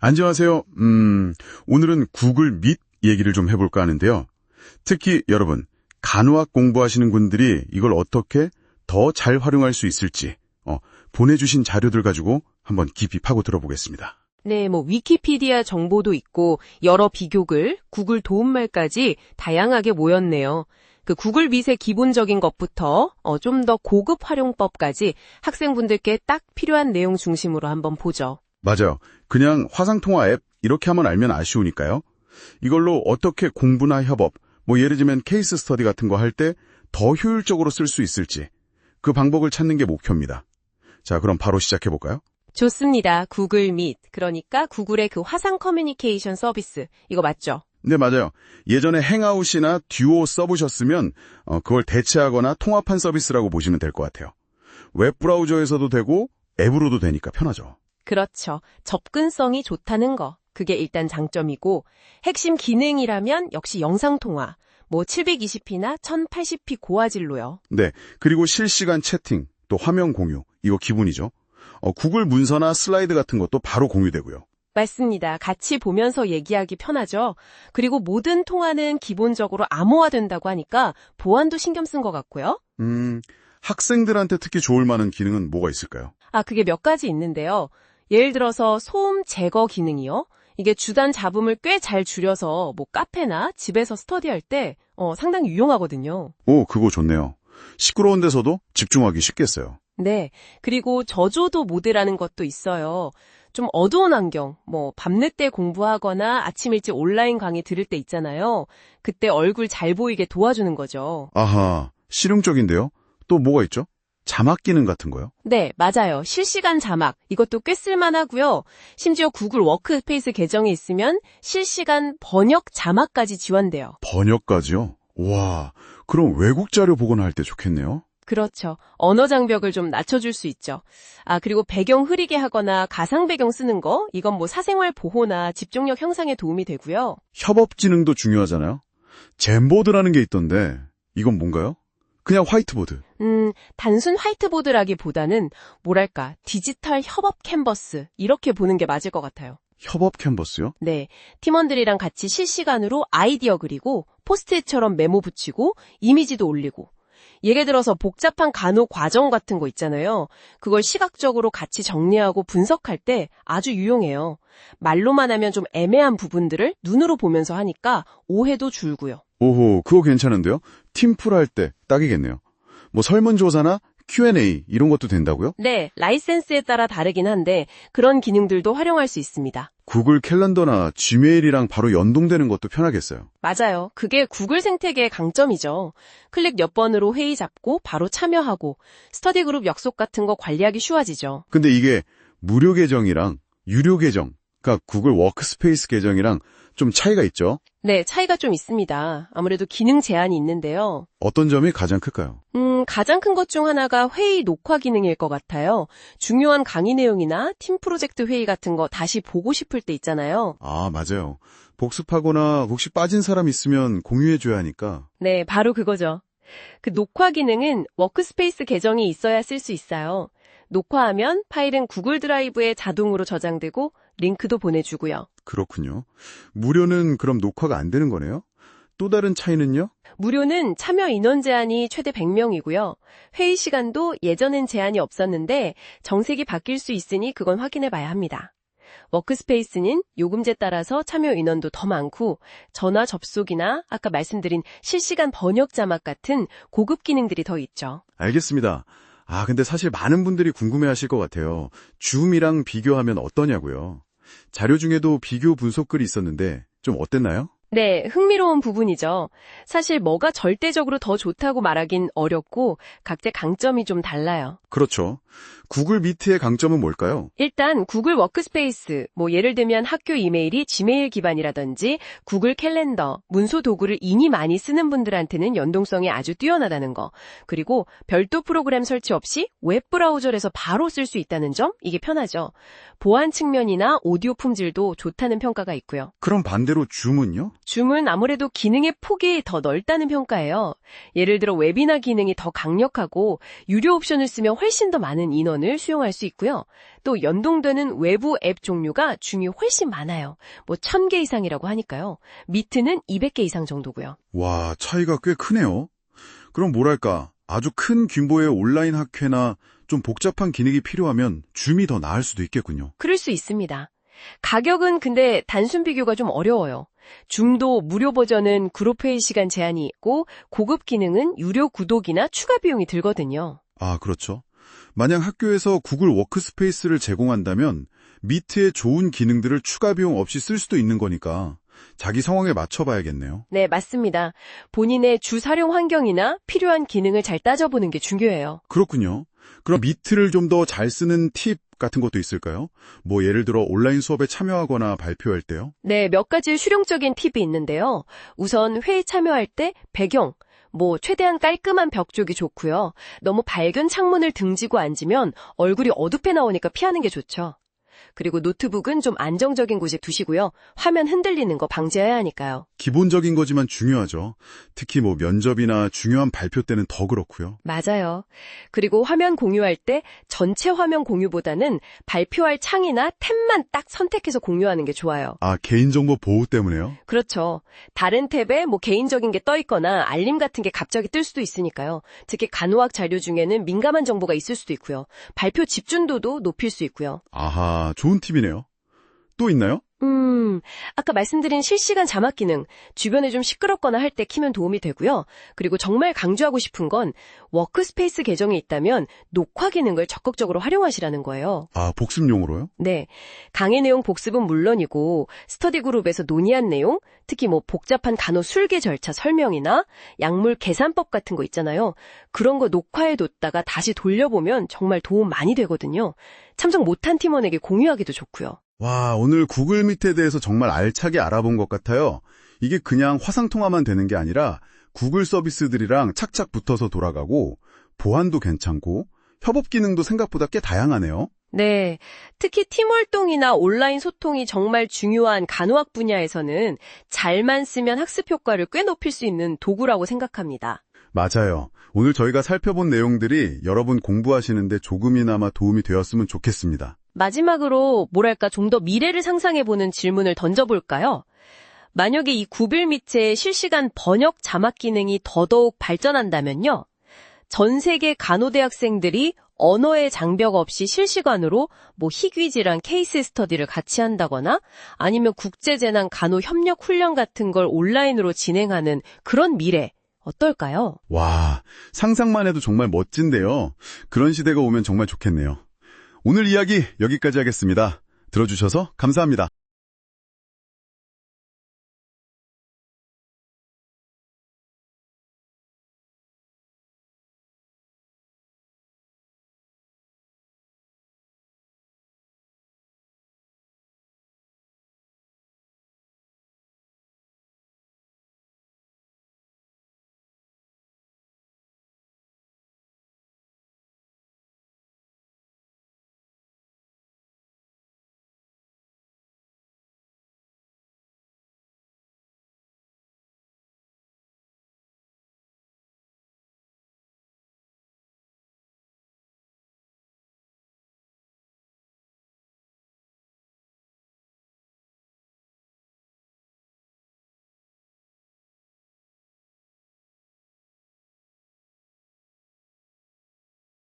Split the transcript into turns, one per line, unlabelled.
안녕하세요. 오늘은 구글 밋 얘기를 좀 해볼까 하는데요. 특히 여러분, 간호학 공부하시는 분들이 이걸 어떻게 더 잘 활용할 수 있을지 보내주신 자료들 가지고 한번 깊이 파고 들어보겠습니다.
네, 위키피디아 정보도 있고 여러 비교글, 구글 도움말까지 다양하게 모였네요. 그 구글 밋의 기본적인 것부터 좀 더 고급 활용법까지 학생분들께 딱 필요한 내용 중심으로 한번 보죠.
맞아요. 그냥 화상통화 앱 이렇게 하면 알면 아쉬우니까요. 이걸로 어떻게 공부나 협업, 예를 들면 케이스 스터디 같은 거 할 때 더 효율적으로 쓸 수 있을지 그 방법을 찾는 게 목표입니다. 자, 그럼 바로 시작해볼까요?
좋습니다. 구글 밋, 그러니까 구글의 그 화상 커뮤니케이션 서비스, 이거 맞죠?
네, 맞아요. 예전에 행아웃이나 듀오 써보셨으면 그걸 대체하거나 통합한 서비스라고 보시면 될 것 같아요. 웹브라우저에서도 되고 앱으로도 되니까 편하죠.
그렇죠. 접근성이 좋다는 거. 그게 일단 장점이고 핵심 기능이라면 역시 영상통화. 720p나 1080p 고화질로요.
네, 그리고 실시간 채팅, 또 화면 공유, 이거 기본이죠. 구글 문서나 슬라이드 같은 것도 바로 공유되고요.
맞습니다. 같이 보면서 얘기하기 편하죠. 그리고 모든 통화는 기본적으로 암호화된다고 하니까 보안도 신경 쓴 것 같고요.
학생들한테 특히 좋을 만한 기능은 뭐가 있을까요?
그게 몇 가지 있는데요. 예를 들어서 소음 제거 기능이요. 이게 주단 잡음을 꽤 잘 줄여서 카페나 집에서 스터디할 때 상당히 유용하거든요.
오, 그거 좋네요. 시끄러운 데서도 집중하기 쉽겠어요.
네. 그리고 저조도 모드라는 것도 있어요. 좀 어두운 환경, 밤늦 때 공부하거나 아침 일찍 온라인 강의 들을 때 있잖아요. 그때 얼굴 잘 보이게 도와주는 거죠.
아하, 실용적인데요. 또 뭐가 있죠? 자막 기능 같은 거요?
네, 맞아요. 실시간 자막, 이것도 꽤 쓸만하고요. 심지어 구글 워크스페이스 계정에 있으면 실시간 번역 자막까지 지원돼요.
번역까지요? 와, 그럼 외국 자료 보거나 할 때 좋겠네요.
그렇죠. 언어 장벽을 좀 낮춰줄 수 있죠. 그리고 배경 흐리게 하거나 가상 배경 쓰는 거, 이건 사생활 보호나 집중력 향상에 도움이 되고요.
협업 기능도 중요하잖아요. 잼보드라는 게 있던데 이건 뭔가요? 그냥 화이트보드.
단순 화이트보드라기보다는 디지털 협업 캔버스, 이렇게 보는 게 맞을 것 같아요.
협업 캔버스요?
네, 팀원들이랑 같이 실시간으로 아이디어 그리고 포스트잇처럼 메모 붙이고 이미지도 올리고 예를 들어서 복잡한 간호 과정 같은 거 있잖아요. 그걸 시각적으로 같이 정리하고 분석할 때 아주 유용해요. 말로만 하면 좀 애매한 부분들을 눈으로 보면서 하니까 오해도 줄고요.
오호, 그거 괜찮은데요? 팀플 할 때 딱이겠네요. 설문조사나 Q&A 이런 것도 된다고요?
네, 라이센스에 따라 다르긴 한데 그런 기능들도 활용할 수 있습니다.
구글 캘린더나 지메일이랑 바로 연동되는 것도 편하겠어요.
맞아요. 그게 구글 생태계의 강점이죠. 클릭 몇 번으로 회의 잡고 바로 참여하고 스터디 그룹 약속 같은 거 관리하기 쉬워지죠.
근데 이게 무료 계정이랑 유료 계정, 그러니까 구글 워크스페이스 계정이랑 좀 차이가 있죠?
네, 차이가 좀 있습니다. 아무래도 기능 제한이 있는데요.
어떤 점이 가장 클까요?
가장 큰 것 중 하나가 회의 녹화 기능일 것 같아요. 중요한 강의 내용이나 팀 프로젝트 회의 같은 거 다시 보고 싶을 때 있잖아요.
아, 맞아요. 복습하거나 혹시 빠진 사람 있으면 공유해줘야 하니까.
네, 바로 그거죠. 그 녹화 기능은 워크스페이스 계정이 있어야 쓸 수 있어요. 녹화하면 파일은 구글 드라이브에 자동으로 저장되고 링크도 보내주고요.
그렇군요. 무료는 그럼 녹화가 안 되는 거네요? 또 다른 차이는요?
무료는 참여 인원 제한이 최대 100명이고요. 회의 시간도 예전엔 제한이 없었는데 정책이 바뀔 수 있으니 그건 확인해 봐야 합니다. 워크스페이스는 요금제 따라서 참여 인원도 더 많고 전화 접속이나 아까 말씀드린 실시간 번역 자막 같은 고급 기능들이 더 있죠.
알겠습니다. 근데 사실 많은 분들이 궁금해하실 것 같아요. 줌이랑 비교하면 어떠냐고요. 자료 중에도 비교 분석글이 있었는데 좀 어땠나요?
네, 흥미로운 부분이죠. 사실 뭐가 절대적으로 더 좋다고 말하긴 어렵고 각자 강점이 좀 달라요.
그렇죠. 구글 미트의 강점은 뭘까요?
일단 구글 워크스페이스, 예를 들면 학교 이메일이 지메일 기반이라든지 구글 캘린더, 문서 도구를 이미 많이 쓰는 분들한테는 연동성이 아주 뛰어나다는 거. 그리고 별도 프로그램 설치 없이 웹브라우저에서 바로 쓸 수 있다는 점, 이게 편하죠. 보안 측면이나 오디오 품질도 좋다는 평가가 있고요.
그럼 반대로 줌은요?
줌은 아무래도 기능의 폭이 더 넓다는 평가예요. 예를 들어 웨비나 기능이 더 강력하고 유료 옵션을 쓰면 훨씬 더 많은 인원을 버전을 수용할 수 있고요. 또 연동되는 외부 앱 종류가 중이 훨씬 많아요. 뭐 1000개 이상이라고 하니까요. 미트는 200개 이상 정도고요.
와, 차이가 꽤 크네요. 그럼 뭐랄까, 아주 큰 규모의 온라인 학회나 좀 복잡한 기능이 필요하면 줌이 더 나을 수도 있겠군요.
그럴 수 있습니다. 가격은 근데 단순 비교가 좀 어려워요. 줌도 무료 버전은 그룹 회의 시간 제한이 있고 고급 기능은 유료 구독이나 추가 비용이 들거든요.
아, 그렇죠. 만약 학교에서 구글 워크스페이스를 제공한다면 미트의 좋은 기능들을 추가 비용 없이 쓸 수도 있는 거니까 자기 상황에 맞춰봐야겠네요.
네, 맞습니다. 본인의 주 사용 환경이나 필요한 기능을 잘 따져보는 게 중요해요.
그렇군요. 그럼 미트를 좀 더 잘 쓰는 팁 같은 것도 있을까요? 뭐 예를 들어 온라인 수업에 참여하거나 발표할 때요?
네, 몇 가지 실용적인 팁이 있는데요. 우선 회의 참여할 때 배경, 최대한 깔끔한 벽 쪽이 좋고요. 너무 밝은 창문을 등지고 앉으면 얼굴이 어둡게 나오니까 피하는 게 좋죠. 그리고 노트북은 좀 안정적인 곳에 두시고요. 화면 흔들리는 거 방지해야 하니까요.
기본적인 거지만 중요하죠. 특히 면접이나 중요한 발표 때는 더 그렇고요.
맞아요. 그리고 화면 공유할 때 전체 화면 공유보다는 발표할 창이나 탭만 딱 선택해서 공유하는 게 좋아요.
아, 개인정보 보호 때문에요?
그렇죠. 다른 탭에 개인적인 게 떠 있거나 알림 같은 게 갑자기 뜰 수도 있으니까요. 특히 간호학 자료 중에는 민감한 정보가 있을 수도 있고요. 발표 집중도도 높일 수 있고요.
아하, 좋은 팁이네요. 또 있나요?
아까 말씀드린 실시간 자막 기능, 주변에 좀 시끄럽거나 할 때 키면 도움이 되고요. 그리고 정말 강조하고 싶은 건 워크스페이스 계정이 있다면 녹화 기능을 적극적으로 활용하시라는 거예요.
아, 복습용으로요?
네. 강의 내용 복습은 물론이고 스터디 그룹에서 논의한 내용, 특히 복잡한 간호 술계 절차 설명이나 약물 계산법 같은 거 있잖아요. 그런 거 녹화해뒀다가 다시 돌려보면 정말 도움 많이 되거든요. 참석 못한 팀원에게 공유하기도 좋고요.
와, 오늘 구글 미트에 대해서 정말 알차게 알아본 것 같아요. 이게 그냥 화상통화만 되는 게 아니라 구글 서비스들이랑 착착 붙어서 돌아가고 보안도 괜찮고 협업 기능도 생각보다 꽤 다양하네요.
네. 특히 팀 활동이나 온라인 소통이 정말 중요한 간호학 분야에서는 잘만 쓰면 학습 효과를 꽤 높일 수 있는 도구라고 생각합니다.
맞아요. 오늘 저희가 살펴본 내용들이 여러분 공부하시는데 조금이나마 도움이 되었으면 좋겠습니다.
마지막으로 좀 더 미래를 상상해보는 질문을 던져볼까요? 만약에 이 구글 미트의 실시간 번역 자막 기능이 더더욱 발전한다면요. 전 세계 간호대학생들이 언어의 장벽 없이 실시간으로 희귀질환 케이스 스터디를 같이 한다거나 아니면 국제재난 간호 협력 훈련 같은 걸 온라인으로 진행하는 그런 미래 어떨까요?
와, 상상만 해도 정말 멋진데요. 그런 시대가 오면 정말 좋겠네요. 오늘 이야기 여기까지 하겠습니다. 들어주셔서 감사합니다.